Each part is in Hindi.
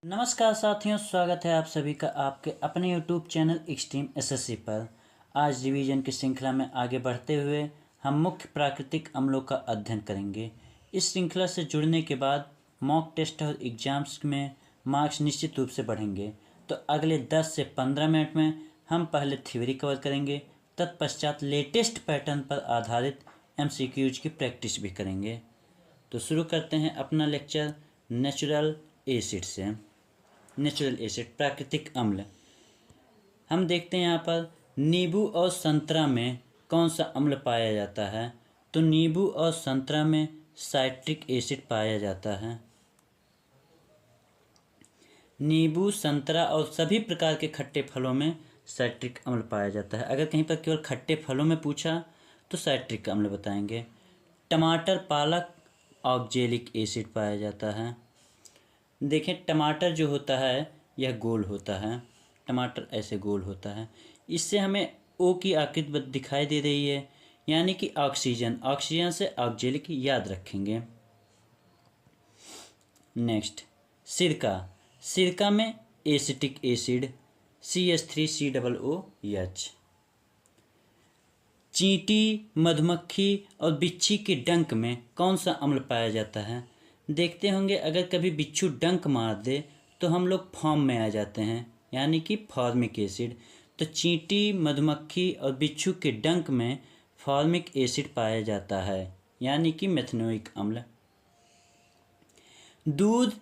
नमस्कार साथियों, स्वागत है आप सभी का आपके अपने YouTube चैनल एक्सट्रीम एसएससी पर। आज रिवीजन की श्रृंखला में आगे बढ़ते हुए हम मुख्य प्राकृतिक अम्लों का अध्ययन करेंगे। इस श्रृंखला से जुड़ने के बाद मॉक टेस्ट और एग्जाम्स में मार्क्स निश्चित रूप से बढ़ेंगे। तो अगले 10 से 15 मिनट में हम पहले थ्योरी कवर करेंगे, तत्पश्चात लेटेस्ट पैटर्न पर आधारित MCQs की प्रैक्टिस भी करेंगे। तो शुरू करते हैं अपना लेक्चर नेचुरल एसिड से। नेचुरल एसिड प्राकृतिक अम्ल। हम देखते हैं यहाँ पर नींबू और संतरा में कौन सा अम्ल पाया जाता है। तो नींबू और संतरा में साइट्रिक एसिड पाया जाता है। नींबू, संतरा और सभी प्रकार के खट्टे फलों में साइट्रिक अम्ल पाया जाता है। अगर कहीं पर केवल खट्टे फलों में पूछा तो साइट्रिक अम्ल बताएंगे। टमाटर, पालक, ऑक्जेलिक एसिड पाया जाता है। देखें, टमाटर जो होता है यह गोल होता है। टमाटर ऐसे गोल होता है। इससे हमें ओ की आकृति दिखाई दे रही है, यानी कि ऑक्सीजन से ऑक्जेलिक याद रखेंगे। नेक्स्ट, सिरका में एसिटिक एसिड CH3COOH। चींटी, मधुमक्खी और बिच्छी के डंक में कौन सा अम्ल पाया जाता है। देखते होंगे अगर कभी बिच्छू डंक मार दे तो हम लोग फॉर्म में आ जाते हैं, यानी कि फॉर्मिक एसिड। तो चींटी, मधुमक्खी और बिच्छू के डंक में फॉर्मिक एसिड पाया जाता है, यानी कि मेथनोइक अम्ल। दूध,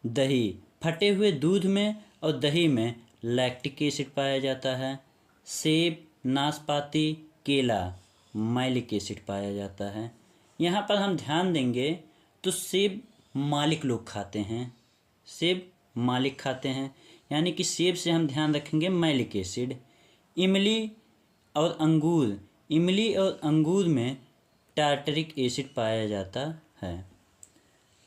दही, फटे हुए दूध में और दही में लैक्टिक एसिड पाया जाता है। सेब, नाशपाती, केला, मैलिक एसिड पाया जाता है। यहाँ पर हम ध्यान देंगे तो सेब मालिक लोग खाते हैं, सेब मालिक खाते हैं, यानी कि सेब से हम ध्यान रखेंगे मैलिक एसिड। इमली और अंगूर में टार्टरिक एसिड पाया जाता है।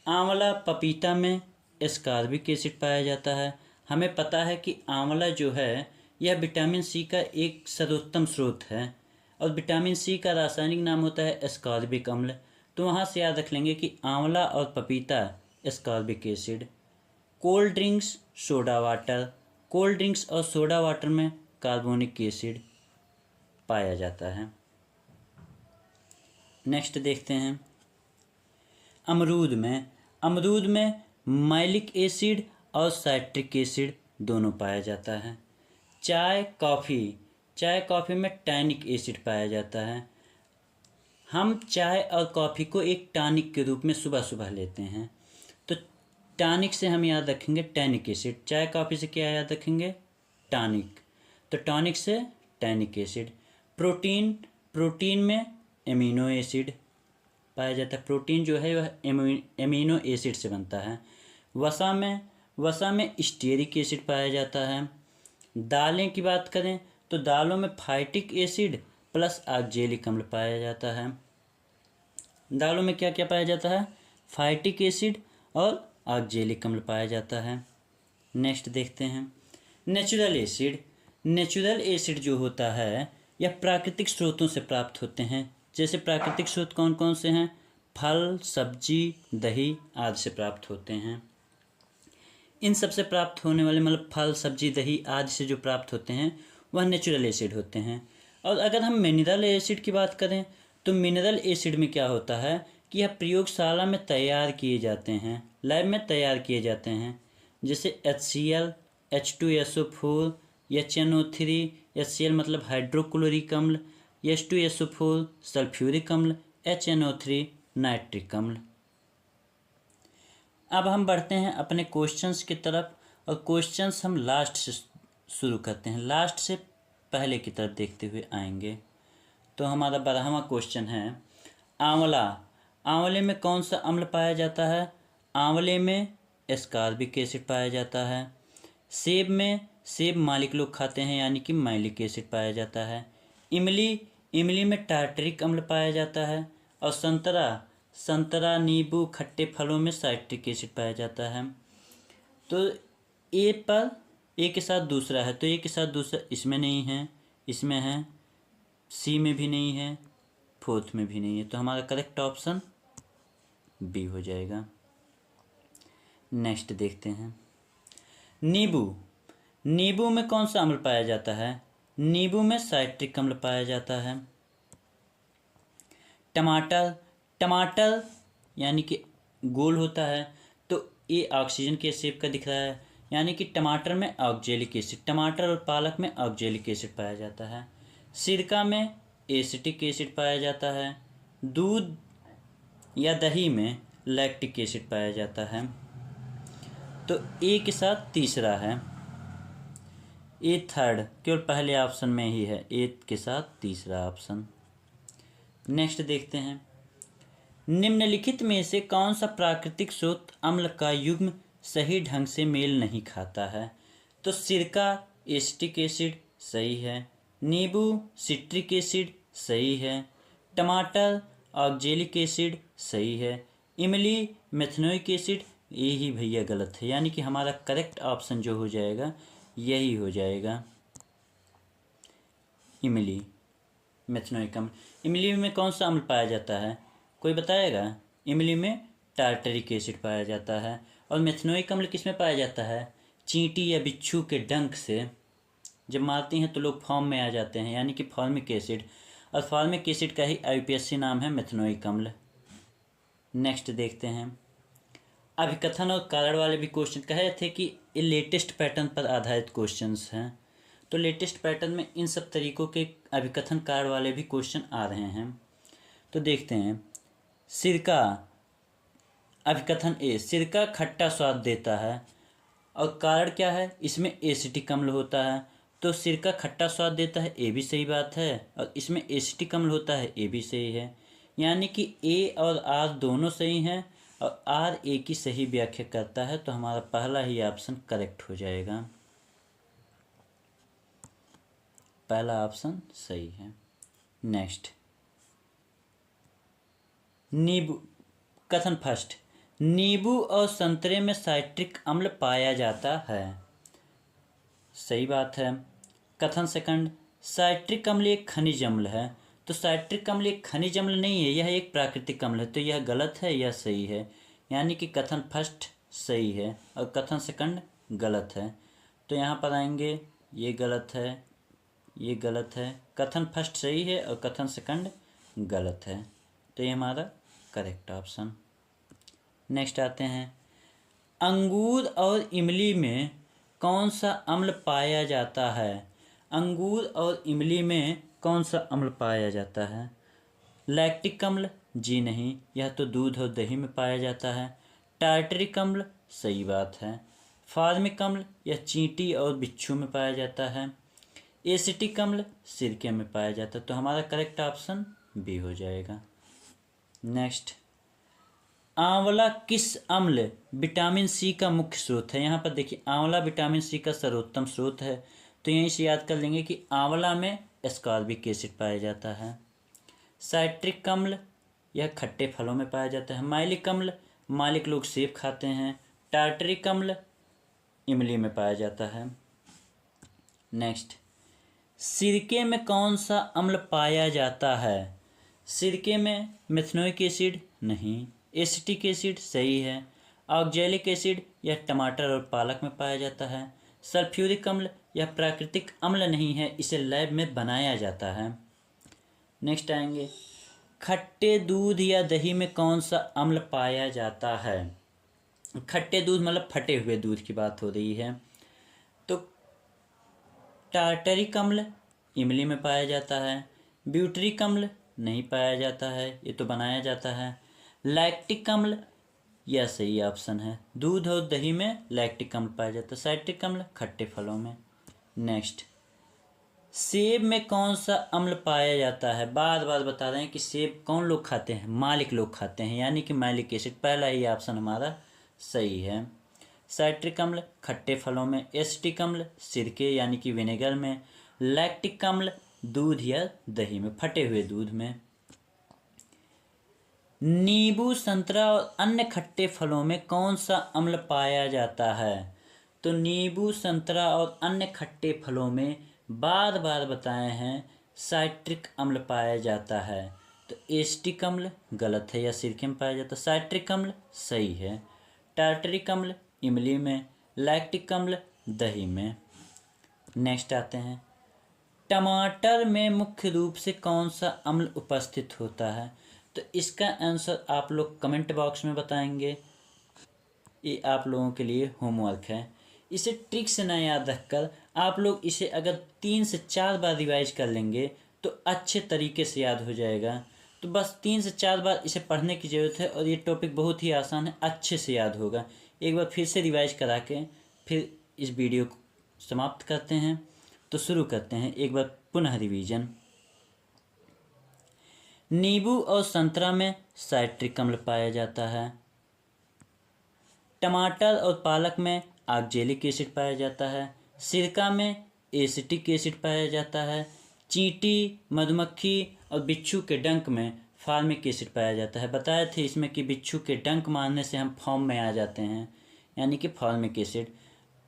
आंवला, पपीता में एस्कॉर्बिक एसिड पाया जाता है। हमें पता है कि आंवला जो है यह विटामिन सी का एक सर्वोत्तम स्रोत है और विटामिन सी का रासायनिक नाम होता है एस्कॉर्बिक अम्ल। तो वहाँ से याद रख लेंगे कि आंवला और पपीता एस्कॉर्बिक एसिड। कोल्ड ड्रिंक्स और सोडा वाटर में कार्बोनिक एसिड पाया जाता है। नेक्स्ट देखते हैं अमरूद में मैलिक एसिड और साइट्रिक एसिड दोनों पाया जाता है। चाय कॉफ़ी में टैनिक एसिड पाया जाता है। हम चाय और कॉफ़ी को एक टॉनिक के रूप में सुबह सुबह लेते हैं, तो टॉनिक से हम याद रखेंगे टैनिक एसिड। चाय कॉफ़ी से क्या याद रखेंगे? टॉनिक। तो टॉनिक से टैनिक एसिड। प्रोटीन में एमिनो एसिड पाया जाता है। प्रोटीन जो है वह एमिनो एसिड से बनता है। वसा में स्टीयरिक एसिड पाया जाता है। दालें की बात करें तो दालों में फाइटिक एसिड प्लस ऑक्जेलिक अम्ल पाया जाता है। दालों में क्या क्या पाया जाता है? फाइटिक एसिड और ऑक्जेलिक अम्ल पाया जाता है। नेक्स्ट देखते हैं नेचुरल एसिड जो होता है यह प्राकृतिक स्रोतों से प्राप्त होते हैं। जैसे प्राकृतिक स्रोत कौन कौन से हैं? फल, सब्जी, दही आदि से प्राप्त होते हैं। इन सब से प्राप्त होने वाले मतलब फल, सब्जी, दही आदि से जो प्राप्त होते हैं वह नेचुरल एसिड होते हैं। और अगर हम मिनरल एसिड की बात करें तो मिनरल एसिड में क्या होता है कि यह प्रयोगशाला में तैयार किए जाते हैं, लैब में तैयार किए जाते हैं। जैसे HCl, H2SO4, HNO3, HCl मतलब हाइड्रोक्लोरिक अम्ल, H2SO4 सल्फ्यूरिक अम्ल, HNO3 नाइट्रिक अम्ल। अब हम बढ़ते हैं अपने क्वेश्चंस की तरफ और क्वेश्चंस हम लास्ट से शुरू करते हैं, लास्ट से पहले की तरफ देखते हुए आएंगे। तो हमारा 12वां क्वेश्चन है आंवले में कौन सा अम्ल पाया जाता है? आंवले में एस्कॉर्बिक एसिड पाया जाता है। सेब मालिक लोग खाते हैं, यानी कि मैलिक एसिड पाया जाता है। इमली में टार्टरिक अम्ल पाया जाता है। और संतरा, नींबू, खट्टे फलों में साइट्रिक एसिड पाया जाता है। तो ए के साथ दूसरा है, तो ए के साथ दूसरा इसमें नहीं है, इसमें है, सी में भी नहीं है, फोर्थ में भी नहीं है। तो हमारा करेक्ट ऑप्शन बी हो जाएगा। नेक्स्ट देखते हैं नींबू, नींबू में कौन सा अम्ल पाया जाता है? नींबू में साइट्रिक अम्ल पाया जाता है। टमाटर, टमाटर यानी कि गोल होता है, तो ये ऑक्सीजन के शेप का दिख रहा है, यानी कि टमाटर में ऑक्जेलिक एसिड, टमाटर और पालक में ऑक्जेलिक एसिड पाया जाता है। सिरका में एसिटिक एसिड पाया जाता है। दूध या दही में लैक्टिक एसिड पाया जाता है। तो ए के साथ तीसरा है, ए थर्ड, केवल पहले ऑप्शन में ही है, ए के साथ तीसरा ऑप्शन। नेक्स्ट देखते हैं, निम्नलिखित में से कौन सा प्राकृतिक स्रोत अम्ल का युग्म सही ढंग से मेल नहीं खाता है? तो सिरका एसिटिक एसिड सही है, नींबू सिट्रिक एसिड सही है, टमाटर ऑक्जेलिक एसिड सही है, इमली मेथनोइक एसिड ये ही भैया गलत है, यानी कि हमारा करेक्ट ऑप्शन जो हो जाएगा यही हो जाएगा, इमली मेथनोइक अम्ल। इमली में कौन सा अम्ल पाया जाता है, कोई बताएगा? इमली में टार्टरिक एसिड पाया जाता है। और मेथनोइक अम्ल किस में पाया जाता है? चींटी या बिच्छू के डंक से जब मारती हैं तो लोग फॉर्म में आ जाते हैं, यानी कि फॉर्मिक एसिड, और फॉर्मिक एसिड का ही आईयूपीएसी नाम है मेथनोइक अम्ल। नेक्स्ट देखते हैं, अभिकथन और कारण वाले भी क्वेश्चन कहे थे कि ये लेटेस्ट पैटर्न पर आधारित क्वेश्चंस हैं, तो लेटेस्ट पैटर्न में इन सब तरीकों के अभिकथन कारण वाले भी क्वेश्चन आ रहे हैं। तो देखते हैं, सिरका, अभिकथन ए, सिरका खट्टा स्वाद देता है, और कारण क्या है? इसमें एसिटिक अम्ल होता है, तो सिरका खट्टा स्वाद देता है, ए भी सही बात है, और इसमें एसिटिक अम्ल होता है, ए भी सही है, यानी कि ए और आर दोनों सही हैं, और आर ए की सही व्याख्या करता है, तो हमारा पहला ही ऑप्शन करेक्ट हो जाएगा, पहला ऑप्शन सही है। नेक्स्ट, नींबू, कथन फर्स्ट, नींबू और संतरे में साइट्रिक अम्ल पाया जाता है, सही बात है। कथन सेकंड, साइट्रिक अम्ल एक खनिज अम्ल है, तो साइट्रिक अम्ल एक खनिज अम्ल नहीं है, यह एक प्राकृतिक अम्ल है, तो यह गलत है, यह सही है, यानी कि कथन फर्स्ट सही है और कथन सेकंड गलत है। तो यहाँ पर आएंगे, ये गलत है, ये गलत है, कथन फर्स्ट सही है और कथन सेकंड गलत है, तो ये हमारा करेक्ट ऑप्शन। नेक्स्ट आते हैं, अंगूर और इमली में कौन सा अम्ल पाया जाता है? अंगूर और इमली में कौन सा अम्ल पाया जाता है? लैक्टिक अम्ल, जी नहीं, यह तो दूध और दही में पाया जाता है। टार्टरिक अम्ल, सही बात है। फॉर्मिक अम्ल, यह चींटी और बिच्छू में पाया जाता है। एसिटिक अम्ल सिरके में पाया जाता है, तो हमारा करेक्ट ऑप्शन बी हो जाएगा। नेक्स्ट, आंवला किस अम्ल विटामिन सी का मुख्य स्रोत है? यहाँ पर देखिए, आंवला विटामिन सी का सर्वोत्तम स्रोत है, तो यहीं से याद कर लेंगे कि आंवला में एस्कॉर्बिक एसिड पाया जाता है। साइट्रिक अम्ल, यह खट्टे फलों में पाया जाता है। माइलिक अम्ल, मालिक लोग सेब खाते हैं। टार्टरिक अम्ल इमली में पाया जाता है। नेक्स्ट, सिरके में कौन सा अम्ल पाया जाता है? सिरके में मेथनोइक एसिड नहीं, एसिटिक एसिड सही है। ऑक्जेलिक एसिड यह टमाटर और पालक में पाया जाता है। सल्फ्यूरिक अम्ल यह प्राकृतिक अम्ल नहीं है, इसे लैब में बनाया जाता है। नेक्स्ट आएंगे, खट्टे दूध या दही में कौन सा अम्ल पाया जाता है? खट्टे दूध मतलब फटे हुए दूध की बात हो रही है, तो टार्टरिक अम्ल इमली में पाया जाता है। ब्यूटरिक अम्ल नहीं पाया जाता है, ये तो बनाया जाता है। लैक्टिक अम्ल, यह सही ऑप्शन है, दूध और दही में लैक्टिक अम्ल पाया जाता है। साइट्रिक अम्ल खट्टे फलों में। नेक्स्ट, सेब में कौन सा अम्ल पाया जाता है? बार बार बता रहे हैं कि सेब कौन लोग खाते हैं? मालिक लोग खाते हैं, यानी कि मालिक एसिड, पहला ही ऑप्शन हमारा सही है। साइट्रिक अम्ल खट्टे फलों में। एसिटिक अम्ल सिरके यानी कि विनेगर में। लैक्टिक अम्ल दूध या दही में, फटे हुए दूध में। नींबू, संतरा और अन्य खट्टे फलों में कौन सा अम्ल पाया जाता है? तो नींबू, संतरा और अन्य खट्टे फलों में बार बार बताए हैं साइट्रिक अम्ल पाया जाता है, तो एसिटिक अम्ल गलत है, या सिरके में पाया जाता है। साइट्रिक अम्ल सही है। टार्टरिक अम्ल इमली में। लैक्टिक अम्ल दही में। नेक्स्ट आते हैं, टमाटर में मुख्य रूप से कौन सा अम्ल उपस्थित होता है? तो इसका आंसर आप लोग कमेंट बॉक्स में बताएंगे। ये आप लोगों के लिए होमवर्क है। इसे ट्रिक से ना याद रखकर आप लोग इसे अगर 3 से 4 बार रिवाइज कर लेंगे तो अच्छे तरीके से याद हो जाएगा। तो बस 3 से 4 बार इसे पढ़ने की ज़रूरत है और ये टॉपिक बहुत ही आसान है, अच्छे से याद होगा। एक बार फिर से रिवाइज करा के फिर इस वीडियो को समाप्त करते हैं। तो शुरू करते हैं एक बार पुनः रिवीजन। नींबू और संतरा में साइट्रिक अम्ल पाया जाता है। टमाटर और पालक में ऑक्जेलिक एसिड पाया जाता है। सिरका में एसिटिक एसिड पाया जाता है। चींटी, मधुमक्खी और बिच्छू के डंक में फार्मिक एसिड पाया जाता है। बताए थे इसमें कि बिच्छू के डंक मारने से हम फॉर्म में आ जाते हैं, यानी कि फार्मिक एसिड।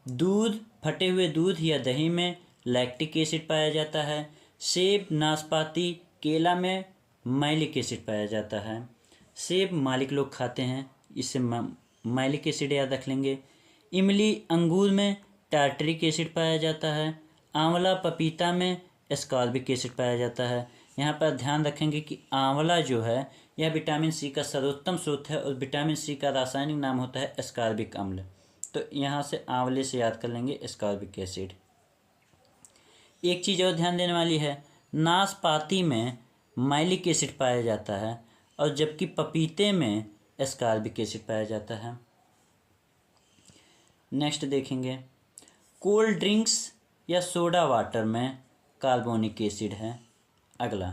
दूध, फटे हुए दूध या दही में लैक्टिक एसिड पाया जाता है। सेब, नाशपाती, केला में मैलिक एसिड पाया जाता है। सेब मालिक लोग खाते हैं, इससे मैलिक एसिड याद रख लेंगे। इमली, अंगूर में टार्टरिक एसिड पाया जाता है। आंवला, पपीता में एस्कॉर्बिक एसिड पाया जाता है। यहाँ पर ध्यान रखेंगे कि आंवला जो है यह विटामिन सी का सर्वोत्तम स्रोत है और विटामिन सी का रासायनिक नाम होता है एस्कॉर्बिक अम्ल। तो यहाँ से आंवले से याद कर लेंगे एस्कॉर्बिक एसिड। एक चीज़ और ध्यान देने वाली है, नाशपाती में मैलिक एसिड पाया जाता है और जबकि पपीते में एस्कॉर्बिक एसिड पाया जाता है। नेक्स्ट देखेंगे, कोल्ड ड्रिंक्स या सोडा वाटर में कार्बोनिक एसिड है। अगला,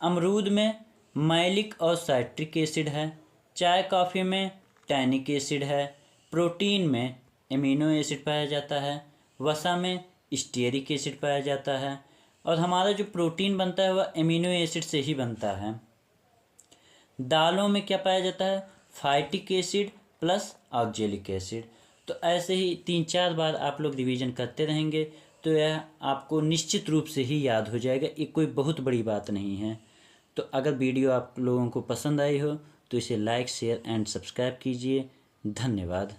अमरूद में मैलिक और साइट्रिक एसिड है। चाय कॉफ़ी में टैनिक एसिड है। प्रोटीन में एमिनो एसिड पाया जाता है। वसा में स्टीयरिक एसिड पाया जाता है और हमारा जो प्रोटीन बनता है वह एमिनो एसिड से ही बनता है। दालों में क्या पाया जाता है? Phytic acid plus oxalic acid. तो ऐसे ही 3-4 बार आप लोग रिवीजन करते रहेंगे तो यह आपको निश्चित रूप से ही याद हो जाएगा। ये कोई बहुत बड़ी बात नहीं है। तो अगर वीडियो आप लोगों को पसंद आई हो तो इसे लाइक, शेयर एंड सब्सक्राइब कीजिए। धन्यवाद।